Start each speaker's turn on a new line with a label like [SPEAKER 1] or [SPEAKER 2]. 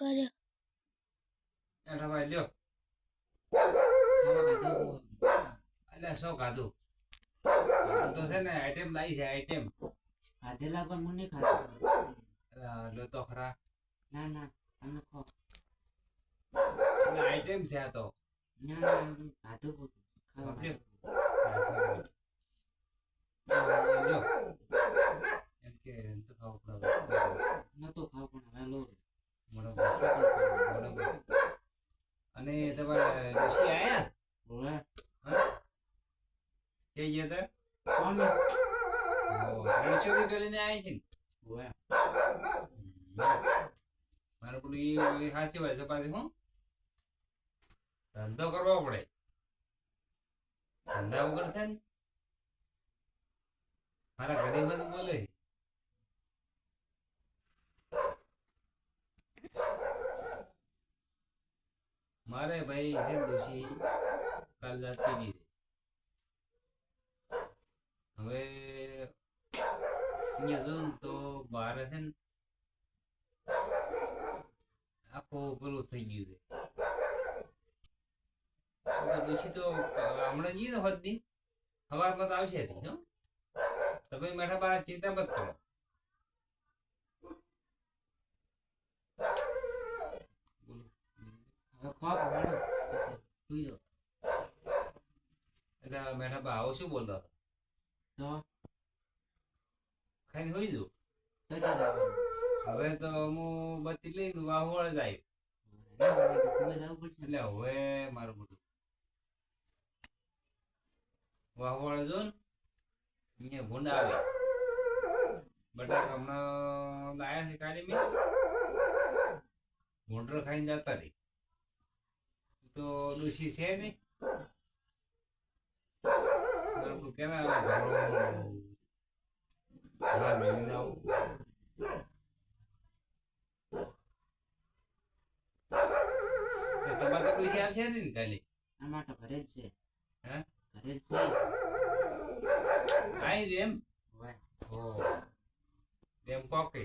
[SPEAKER 1] કરે
[SPEAKER 2] એલા ભાઈ લ્યો
[SPEAKER 3] ખાવા ખાધો
[SPEAKER 2] અલ્યા શું ખાધું ખાધું તો છે ને આઈટમ લાવી છે આઈટમ
[SPEAKER 3] ખાધેલા પણ મને ખાધું
[SPEAKER 2] લો તો ખરા
[SPEAKER 3] ના ના તમે ખો
[SPEAKER 2] આઈટમ છે આ તો
[SPEAKER 3] ના ના ખાધું બધું ખાવા
[SPEAKER 2] લ્યો.
[SPEAKER 3] ખાધું
[SPEAKER 2] લ્યો. એમ કે એમ તો ખાવું પડે
[SPEAKER 3] નતો ખાવ પણ હવે લો
[SPEAKER 2] બરોબર અને તમારે ઋષિ આયા
[SPEAKER 3] બોલે
[SPEAKER 2] હા કે ગયા
[SPEAKER 3] કોને
[SPEAKER 2] તા 300 ની પેલી ને આવી છે ને
[SPEAKER 3] બોલે
[SPEAKER 2] મારે પેલું એ સાચી વાત છે પાછી હું ધંધો કરવો પડે ધંધા વગર છે ને મારા ઘરે બધું બોલે મારે ભાઈ છે ને દોશી કાલ જાતી નહીં હવે અહીંયા જો ને તો બહાર છે ને આખું પેલું થઈ ગયું છે દોશી તો હમણાં જઈએ ને હોતી સવારમાં તો આવશે હતી હો તમે મેઠા બા ચિંતા મત કરો
[SPEAKER 3] હવે ખો પડો પછી સુઈ જાઓ
[SPEAKER 2] એટલે મેઠા બા આવો શું બોલતો
[SPEAKER 3] તો
[SPEAKER 2] ખાઈને હોઈ દઉં
[SPEAKER 3] ચડી જવાનું
[SPEAKER 2] હવે તો હું બત્તી લઈને વાહોળ જાય
[SPEAKER 3] ખુલે જવું પડશે
[SPEAKER 2] એટલે હવે મારું બધું વાહોળ જો ને અહીંયા ભૂંડ આવે બટાકા હમણાં લાયા છે કાલે મેં ભૂંડરો ખાઈને જતા રહી તો ડોશી છે નહીં બરાબર કેના મેળવીને આવું તમારે તો ડોશી આવશે ને કાલે
[SPEAKER 3] આમાં તો ઘરે જ છે
[SPEAKER 2] હે
[SPEAKER 3] ઘરે જ છે
[SPEAKER 2] આઈ એમ
[SPEAKER 3] વાહ
[SPEAKER 2] ઓ એમ કોકે